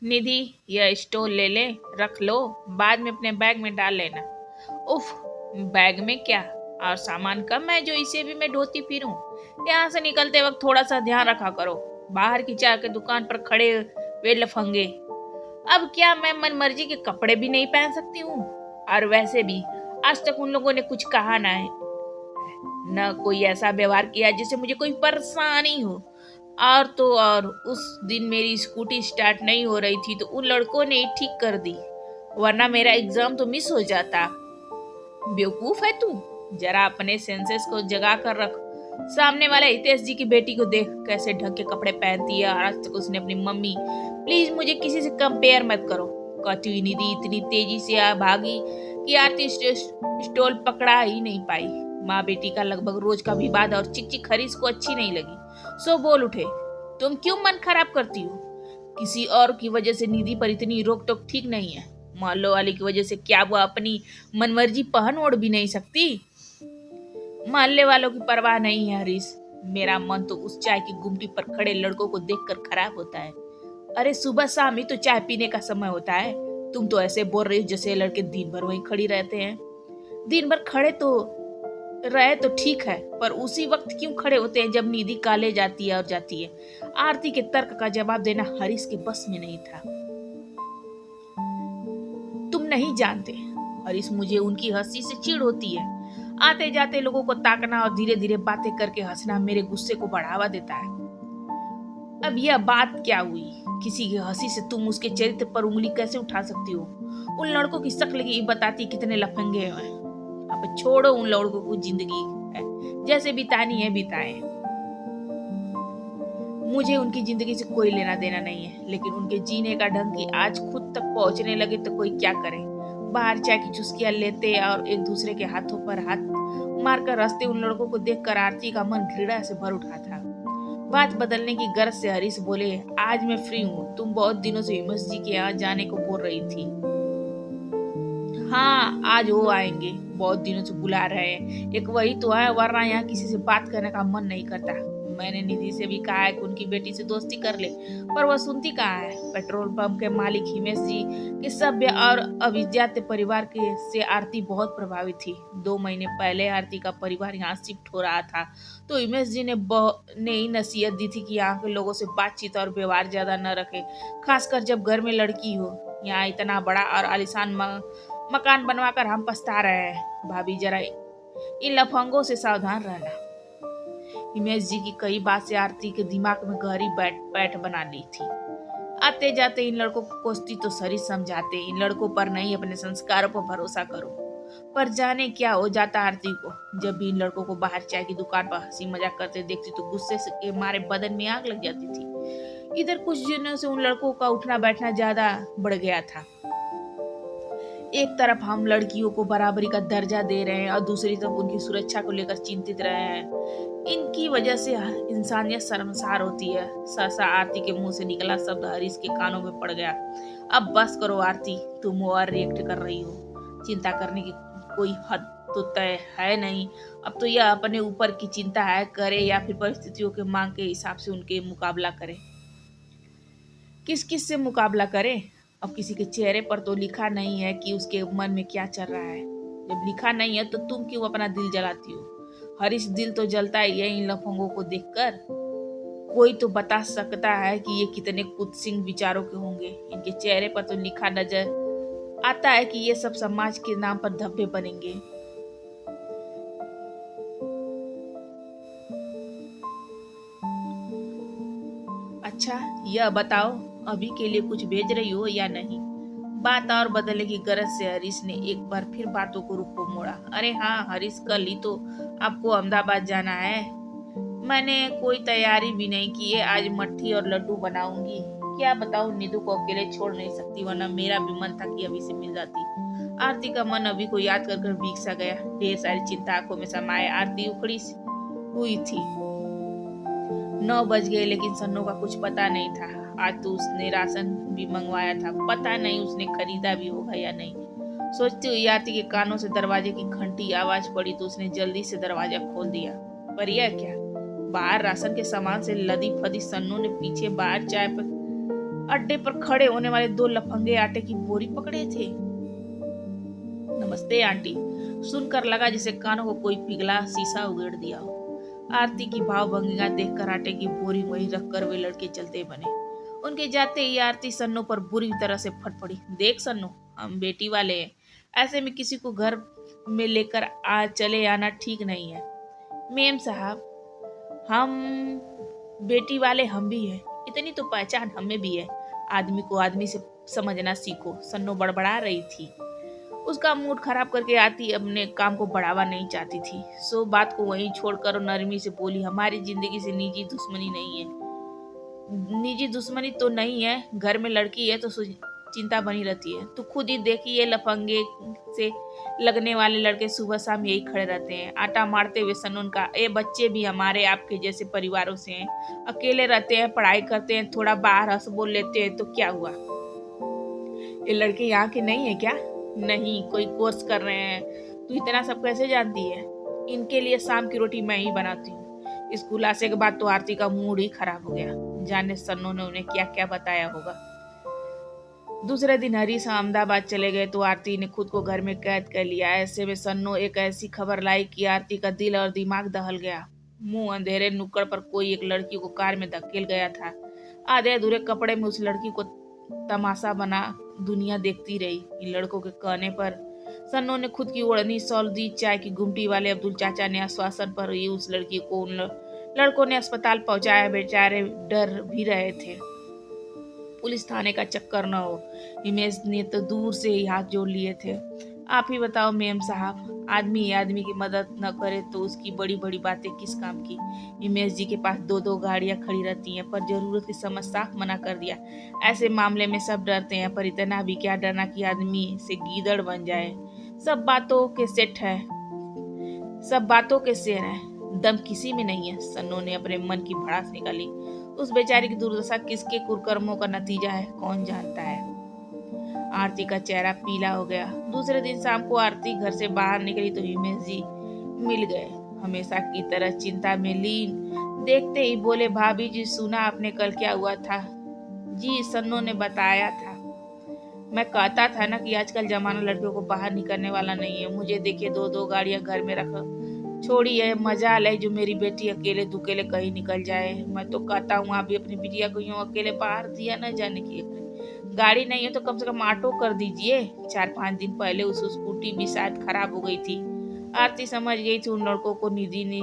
निधि, यह स्टोल ले ले, रख लो, बाद में अपने बैग में डाल लेना। उफ, बैग में क्या, और सामान कम है जो इसे भी मैं ढोती फिरूं। यहाँ से निकलते वक्त थोड़ा सा ध्यान रखा करो, बाहर की चाय की दुकान पर खड़े वे लफंगे। अब क्या मैं मन मर्जी के कपड़े भी नहीं पहन सकती हूँ? और वैसे भी आज तक उन लोगों ने कुछ कहा ना है, न कोई ऐसा व्यवहार किया जिससे मुझे कोई परेशानी हो। और तो और उस दिन मेरी स्कूटी स्टार्ट नहीं हो रही थी तो उन लड़कों ने ही ठीक कर दी, वरना मेरा एग्जाम तो मिस हो जाता। बेवकूफ है तू, जरा अपने सेंसेस को जगा कर रख। सामने वाले हितेश जी की बेटी को देख कैसे ढंग के कपड़े पहनती है, और आज तक उसने अपनी मम्मी प्लीज मुझे किसी से कंपेयर मत करो कहती हुई निधि इतनी तेजी से भागी कि आरती स्टॉल पकड़ा ही नहीं पाई। माँ बेटी का लगभग रोज का विवाद और चिक चिक हरीश को अच्छी नहीं लगी, सो बोल उठे, तुम क्यों मन खराब करती हो? किसी और की वजह से निधि पर इतनी रोक टोक ठीक नहीं है। मोहल्लो वाली की वजह से क्या वो अपनी मनमर्जी पहन ओढ़ भी नहीं सकती? मोहल्ले वालों की परवाह नहीं है हरीश, मेरा मन तो उस चाय की गुमटी पर खड़े लड़कों को देखकर खराब होता है। अरे सुबह शाम ही तो चाय पीने का समय होता है, तुम तो ऐसे बोल रही हो जैसे ये लड़के दिन भर वहीं खड़ी रहते हैं। दिन भर खड़े तो रहे तो ठीक है, पर उसी वक्त क्यों खड़े होते हैं जब निधि काले जाती है और जाती है? आरती के तर्क का जवाब देना हरीश के बस में नहीं था। तुम नहीं जानते हरीश, मुझे उनकी हंसी से चिढ़ होती है। आते जाते लोगों को ताकना और धीरे धीरे बातें करके हंसना मेरे गुस्से को बढ़ावा देता है। अब यह बात क्या हुई? किसी की हंसी से तुम उसके चरित्र पर उंगली कैसे उठा सकती हो? उन लड़कों की शक्ल ही बताती कितने लफंगे हैं। अब छोड़ो उन लड़कों को, जिंदगी है जैसे बितानी है बिताए, मुझे उनकी जिंदगी से कोई लेना देना नहीं है। लेकिन उनके जीने का ढंग की आज खुद तक पहुंचने लगे तो कोई क्या करे? बाहर चाय की चुस्कियां लेते और एक दूसरे के हाथों पर हाथ मारकर हंसते उन लड़कों को देखकर आरती का मन घृणा से भर उठा था। बात बदलने की गर्ज से हरीश बोले, आज मैं फ्री हूँ, तुम बहुत दिनों से हिमेश जी के यहाँ जाने को बोल रही थी। हाँ, आज वो आएंगे, बहुत दिनों से बुला रहे हैं, एक वही तो है, वरना यहाँ किसी से बात करने का मन नहीं करता। मैंने निधि से भी कहा है कि उनकी बेटी से दोस्ती कर ले, पर वह सुनती कहाँ है। पेट्रोल पंप के मालिक हिमेश जी के सभ्य और अभिजात्य परिवार के से आरती बहुत प्रभावित थी। 2 महीने पहले आरती का परिवार यहाँ शिफ्ट हो रहा था, तो हिमेश जी ने ही नसीहत दी थी कि यहाँ के लोगों से बातचीत और व्यवहार ज्यादा न रखे, खासकर जब घर में लड़की हो। यहाँ इतना बड़ा और आलिशान मकान बनवाकर हम पछता रहे हैं। भाभी, जरा इन लफंगों से सावधान रहना। हिमेश जी की कई बात से आरती के दिमाग में गहरी बैठ बैठ बना ली थी। आते जाते इन लड़कों को कोसती तो सरी समझाते, इन लड़कों पर नहीं अपने संस्कारों पर भरोसा करो। पर जाने क्या हो जाता आरती को, जब भी इन लड़कों को बाहर चाय की दुकान पर हंसी मजाक करते देखती तो गुस्से के मारे बदन में आग लग जाती थी। इधर कुछ दिनों से उन लड़कों का उठना बैठना ज्यादा बढ़ गया था। एक तरफ हम लड़कियों को बराबरी का दर्जा दे रहे हैं और दूसरी तरफ उनकी सुरक्षा को लेकर चिंतित रहे हैं। इनकी वजह से इंसानियत शर्मसार होती है। सहसा आरती के मुंह से निकला शब्द हरीश के कानों में पड़ गया। अब बस करो आरती, तुम ओवर रिएक्ट कर रही हो। चिंता करने की कोई हद तो तय है नहीं। अब तो यह अपने ऊपर की चिंता है, करे या फिर परिस्थितियों के मांग के हिसाब से उनके मुकाबला करे। किस किस से मुकाबला करे? अब किसी के चेहरे पर तो लिखा नहीं है कि उसके मन में क्या चल रहा है। जब लिखा नहीं है तो तुम क्यों अपना दिल जलाती हो? हरीश, दिल तो जलता ही है इन लफंगों को देखकर। कोई तो बता सकता है कि ये कितने कुत्सिंग विचारों के होंगे। इनके चेहरे पर तो लिखा नजर आता है कि ये सब समाज के नाम पर धब्बे बनेंगे। अच्छा, यह बताओ, अभी के लिए कुछ भेज रही हो या नहीं? बात और बदलने की गरज से हरीश ने एक बार फिर बातों को रुख को मोड़ा। अरे हाँ हरीश, कल ही तो आपको अहमदाबाद जाना है। मैंने कोई तैयारी भी नहीं की है, आज मट्ठी और लड्डू बनाऊंगी। क्या बताऊं, निधु को अकेले छोड़ नहीं सकती, वरना मेरा भी मन था कि अभी से मिल जाती। आरती का मन अभी को याद कर भीग सा गया। ढेर सारी चिंता आंखों में समाये आरती उखड़ी हुई थी। 9 बज गए लेकिन सन्नो का कुछ पता नहीं था। आज तो उसने राशन भी मंगवाया था, पता नहीं उसने खरीदा भी होगा या नहीं। सोचती हुई आरती के कानों से दरवाजे की घंटी आवाज पड़ी तो उसने जल्दी से दरवाजा खोल दिया। पर यह क्या, बाहर राशन के सामान से लदी फदी सन्नो ने पीछे बाहर चाय पर अड्डे पर खड़े होने वाले दो लफंगे आटे की बोरी पकड़े थे। नमस्ते आंटी, सुनकर लगा जिसे कानों को कोई पिघला शीशा उगेड़ दिया हो। आरती की भावभंगिमा देखकर आटे की बोरी वहीं रखकर वे लड़के चलते बने। उनके जाते ही आरती सन्नो पर बुरी तरह से फट पड़ी। देख सन्नो, हम बेटी वाले हैं, ऐसे में किसी को घर में लेकर आ चले आना ठीक नहीं है। मेम साहब, हम बेटी वाले हम भी हैं, इतनी तो पहचान हमें भी है। आदमी को आदमी से समझना सीखो, सन्नो बड़बड़ा रही थी। उसका मूड खराब करके आती अपने काम को बढ़ावा नहीं चाहती थी, सो बात को वहीं छोड़कर नरमी से बोली, हमारी जिंदगी से निजी दुश्मनी नहीं है। निजी दुश्मनी तो नहीं है, घर में लड़की है तो चिंता बनी रहती है। तो खुद ही देखिए, ये लफंगे से लगने वाले लड़के सुबह शाम यही खड़े रहते हैं आटा मारते हुए। सनून का, ये बच्चे भी हमारे आपके जैसे परिवारों से हैं, अकेले रहते हैं, पढ़ाई करते हैं, थोड़ा बाहर हंस बोल लेते हैं तो क्या हुआ। ये लड़के यहाँ के नहीं है क्या? नहीं, कोई कोर्स कर रहे हैं। तू इतना सब कैसे जानती है? इनके लिए शाम की रोटी मैं ही बनाती हूँ। स्कूल आने के बाद तो आरती का मूड ही खराब हो गया। जाने सन्नो ने उन्हें क्या क्या बताया होगा। दूसरे दिन हरीश अहमदाबाद चले गए तो आरती ने खुद को घर में कैद कर लिया। ऐसे में सन्नो एक ऐसी खबर लाई कि आरती का दिल और दिमाग दहल गया। मुंह अंधेरे नुक्कड़ पर कोई एक लड़की को कार में धकेल गया था। आधे अधूरे कपड़े में उस लड़की को तमाशा बना दुनिया देखती रही। लड़कों के कहने पर सन्नो ने खुद की ओढ़नी सौल दी। चाय की गुमटी वाले अब्दुल चाचा ने आश्वासन पर ही उस लड़की को उन लड़कों ने अस्पताल पहुंचाया। बेचारे डर भी रहे थे, पुलिस थाने का चक्कर न हो। हिमेश ने तो दूर से ही हाथ जोड़ लिए थे। आप ही बताओ मेम साहब, आदमी आदमी की मदद न करे तो उसकी बड़ी बड़ी बातें किस काम की। हिमेश जी के पास दो दो गाड़ियां खड़ी रहती हैं, पर जरूरत की समझ साफ मना कर दिया। ऐसे मामले में सब डरते हैं, पर इतना भी क्या डरना कि आदमी से गीदड़ बन जाए। सब बातों के सेट है, सब बातों के शेर है, दम किसी में नहीं है। सन्नो ने अपने मन की भड़ास निकाली। उस बेचारी की दुर्दशा किसके कुकर्मों का नतीजा है, कौन जानता है। आरती का चेहरा पीला हो गया। दूसरे दिन शाम को आरती घर से बाहर निकली तो हिमेश जी मिल गए, हमेशा की तरह चिंता में लीन। देखते ही बोले, भाभी जी सुना आपने कल क्या हुआ था? जी, सन्नो ने बताया था। मैं कहता था ना कि आजकल जमाना लड़कियों को बाहर निकलने वाला नहीं है। मुझे देखिए, दो दो गाड़ियां घर में रख छोड़ी है, मजा ले जो मेरी बेटी अकेले दुकेले कहीं निकल जाए। मैं तो कहता हूँ आप भी अपनी बिटिया को यूं अकेले बाहर दिया न जाने की। गाड़ी नहीं है तो कम से कम ऑटो कर दीजिए। 4-5 दिन पहले उस स्कूटी भी शायद खराब हो गई थी। आरती समझ गई थी उन लड़कों को निधि ने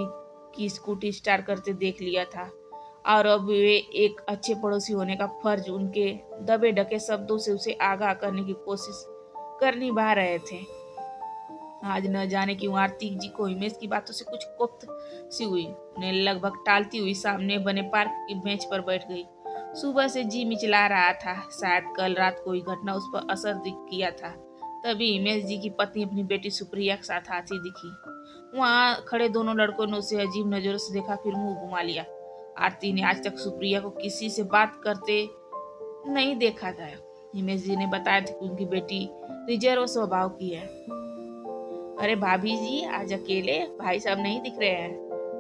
की स्कूटी स्टार्ट करते देख लिया था, और अब वे एक अच्छे पड़ोसी होने का फर्ज उनके दबे ढके शब्दों से उसे आगाह करने की कोशिश कर निभा रहे थे। आज न जाने क्यों आरती जी को हिमेश की बातों से कुछ कोफ्त सी हुई। उन्हें लगभग टालती हुई सामने बने पार्क की बेंच पर बैठ गई। सुबह से जी मिचला रहा था, शायद कल रात कोई घटना उस पर असर किया था। तभी हिमेश जी की पत्नी अपनी बेटी सुप्रिया के साथ आती दिखी। वहां खड़े दोनों लड़कों ने उसे अजीब नजरों से देखा, फिर मुंह घुमा लिया। आरती ने आज तक सुप्रिया को किसी से बात करते नहीं देखा था। हिमेश जी ने बताया था कि उनकी बेटी रिजर्व स्वभाव की है। अरे भाभी जी, आज अकेले? भाई साहब नहीं दिख रहे हैं,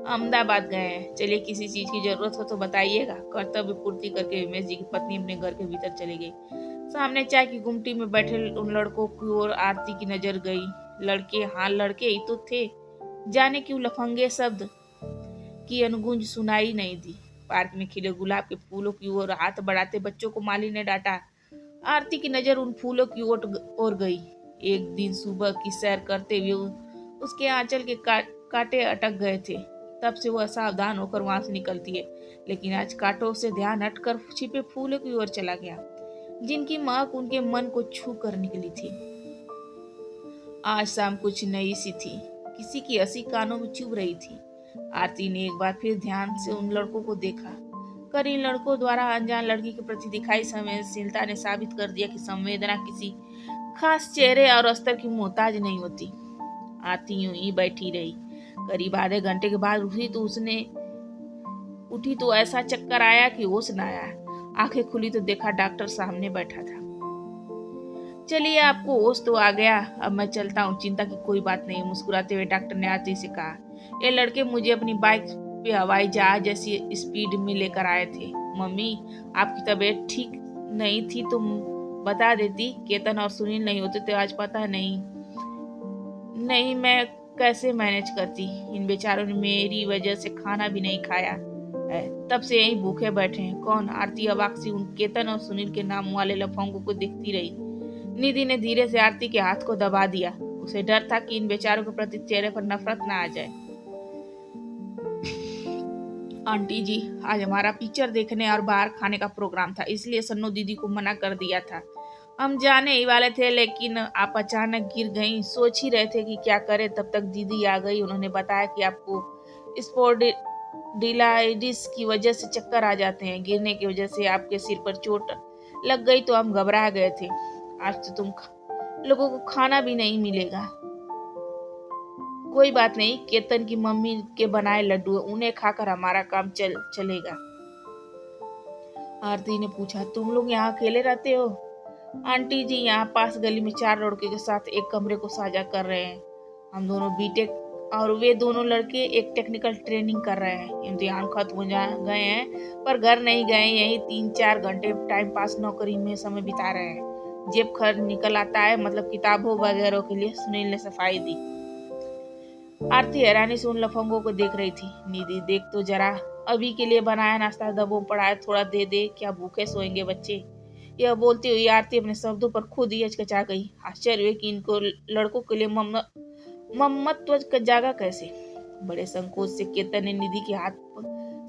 अहमदाबाद गए हैं। चलिए, किसी चीज की जरूरत हो तो बताइएगा। कर्तव्य पूर्ति करके हिमेश जी की पत्नी अपने घर के भीतर चली गई। सामने चाय की गुमटी में बैठे उन लड़कों की ओर आरती की नजर गई। लड़के, हाँ लड़के ही तो थे, जाने क्यों लफंगे शब्द की अनुगूंज सुनाई नहीं दी। पार्क में खिले गुलाब के फूलों की ओर हाथ बढ़ाते बच्चों को माली ने डांटा। आरती की नजर उन फूलों की ओर गई। एक दिन सुबह की सैर करते हुए उसके आंचल के कांटे अटक गए थे। तब से वह सावधान होकर वहां से निकलती है, लेकिन आज कांटों से ध्यान हटकर छिपे फूलों की ओर चला गया, जिनकी महक उनके मन को छू कर निकली थी। आज शाम कुछ नई सी थी, किसी की हंसी कानों में चुभ रही थी। आरती ने एक बार फिर ध्यान से उन लड़कों को देखा। कर इन लड़कों द्वारा अनजान लड़की के प्रति दिखाई संवेदनशीलता ने साबित कर दिया कि संवेदना किसी खास चेहरे और अस्तर की मोहताज नहीं होती। आरती यूं ही बैठी रही। करीब आधे घंटे के बाद उठी तो ऐसा चक्कर आया कि होश न आया। आंखें खुली तो देखा डॉक्टर सामने बैठा था। चलिए, आपको होश तो आ गया, अब मैं चलता हूँ, चिंता की कोई बात नहीं, मुस्कुराते हुए डॉक्टर ने आरती से कहा। ये लड़के मुझे अपनी बाइक पे हवाई जहाज जैसी स्पीड में लेकर आए थे। मम्मी, आपकी तबीयत ठीक नहीं थी तुम बता देती। केतन और सुनील नहीं होते तो आज पता नहीं। नहीं, मैं कैसे मैनेज करती। इन बेचारों ने मेरी वजह से खाना भी नहीं खाया है, तब से यहीं भूखे बैठे हैं। कौन? आरती अवाक सी उन केतन और सुनील के नाम वाले लफंगों को देखती रही। निधि ने धीरे से आरती के हाथ को दबा दिया। उसे डर था कि इन बेचारों के प्रति चेहरे पर नफरत न आ जाए। आंटी जी, आज हमारा पिक्चर देखने और बाहर खाने का प्रोग्राम था, इसलिए सन्नू दीदी को मना कर दिया था। हम जाने ही वाले थे, लेकिन आप अचानक गिर गईं। सोच ही रहे थे कि क्या करें, तब तक दीदी आ गई। उन्होंने बताया कि आपको स्पॉन्डिलाइटिस की वजह से चक्कर आ जाते हैं। गिरने की वजह से आपके सिर पर चोट लग गई तो हम घबरा गए थे। आज तो तुम लोगों को खाना भी नहीं मिलेगा। कोई बात नहीं, केतन की मम्मी के बनाए लड्डू, उन्हें खाकर हमारा काम चलेगा। आरती ने पूछा, तुम लोग यहाँ अकेले रहते हो? आंटी जी, यहाँ पास गली में 4 लड़के के साथ एक कमरे को साझा कर रहे हैं। हम दोनों बीटेक और वे दोनों लड़के एक टेक्निकल ट्रेनिंग कर रहे हैं। इम्तिहान खत्म हो गए हैं पर घर नहीं गए। यही 3-4 घंटे टाइम पास नौकरी में समय बिता रहे हैं। जेब खर्च निकल आता है, मतलब किताबों वगैरह के लिए। सुनील ने सफाई दी। आरती हैरानी से उन लफंगों को देख रही थी। निधि, देख तो जरा, अभी के लिए बनाया नाश्ता दबों पड़ा है, थोड़ा दे दे। क्या भूखे सोएंगे बच्चे? यह बोलती हुई आरती अपने शब्दों पर खुद ही हचकचा गई। आश्चर्य हुए कि इनको लड़कों के लिए ममत्व का जागा कैसे। बड़े संकोच से केतन ने निधि के हाथ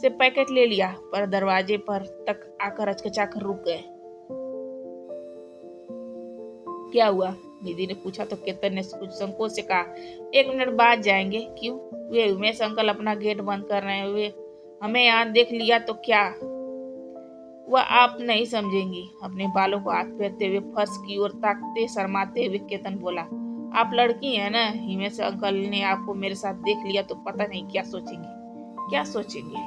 से पैकेट ले लिया, पर दरवाजे पर तक आकर हचकचा कर रुक गए। क्या हुआ? निधि ने पूछा तो केतन ने कुछ संकोच से कहा, 1 मिनट बाद जाएंगे। क्यों? वे उमेश अंकल अपना गेट बंद कर रहे हैं। वे हमें यहाँ देख लिया तो क्या? वह आप नहीं समझेंगी। अपने बालों को हाथ फेरते हुए फर्श की ओर ताकते शर्माते हुए केतन बोला, आप लड़की हैं ना? हिमेश अंकल ने आपको मेरे साथ देख लिया तो पता नहीं क्या सोचेंगे। क्या सोचेंगे?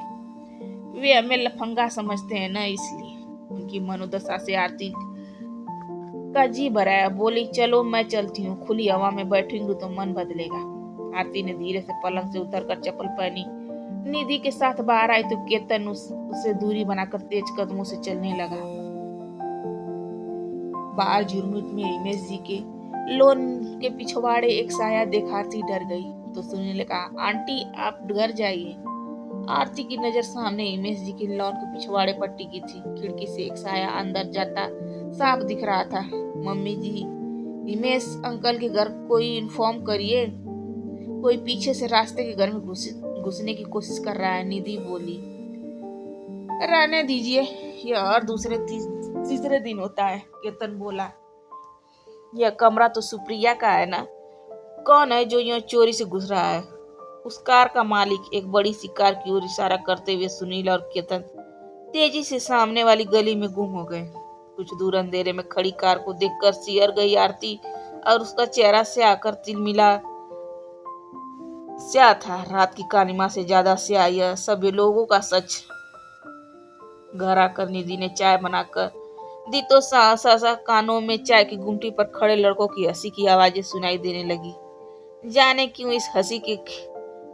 वे हमें लफंगा समझते हैं ना, इसलिए। उनकी मनोदशा से आरती का जी भराया। बोली, चलो मैं चलती हूँ, खुली हवा में बैठूंगी तो मन बदलेगा। आरती ने धीरे से पलंग से उतरकर चप्पल पहनी। निधि के साथ बाहर आई तो केतन उससे दूरी बनाकर तेज कदमों से चलने लगा। बाहर झुरमुट में हिमेश जी के लोन के पिछवाड़े एक साया देख आरती डर गई। तो सुनील ने कहा, आंटी आप घर जाइए। आरती की नजर सामने हिमेश जी के लॉन के पिछवाड़े पर टिकी थी। खिड़की से एक साया अंदर जाता साफ दिख रहा था। मम्मी जी, हिमेश अंकल के घर कोई इन्फॉर्म करिए, कोई पीछे से रास्ते के घर में घुसने की कोशिश कर रहा है। निधि बोली, रहने दीजिए, यह हर दूसरे तीसरे दिन होता है। केतन बोला, यह कमरा तो सुप्रिया का है ना? कौन है जो यूं चोरी से घुस रहा है? उस कार का मालिक। एक बड़ी सी कार की ओर इशारा करते हुए सुनील और केतन तेजी से सामने वाली गली में गुम हो गए। कुछ दूर अंधेरे में खड़ी कार को देखकर सिहर गई आरती, और उसका चेहरा से आकर तिलमिला स्या था। रात की कालिमा से ज्यादा स्या यह सभी लोगों का सच। घर आकर निधि ने चाय बनाकर दी तो सा कानों में चाय की गुमटी पर खड़े लड़कों की हंसी की आवाजें सुनाई देने लगी। जाने क्यों इस हंसी के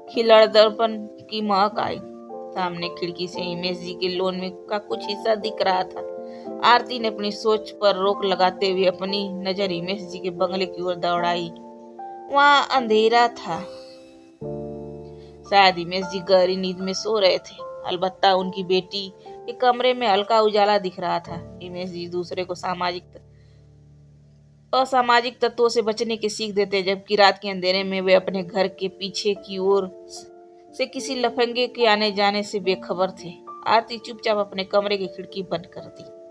खिलड़पन की महक आई। सामने खिड़की से हिमेश जी के लोन में का कुछ हिस्सा दिख रहा था। आरती ने अपनी सोच पर रोक लगाते हुए अपनी नजर हिमेश जी के बंगले की ओर दौड़ाई। वहां अंधेरा था। शायद हिमेश जी गहरी नींद में सो रहे थे। अलबत्ता उनकी बेटी के कमरे में हल्का उजाला दिख रहा था। हिमेश जी दूसरे को असामाजिक तत्वों से बचने की सीख देते, जबकि रात के अंधेरे में वे अपने घर के पीछे की ओर से किसी लफंगे के आने जाने से बेखबर थे। आरती चुपचाप अपने कमरे की खिड़की बंद कर दी।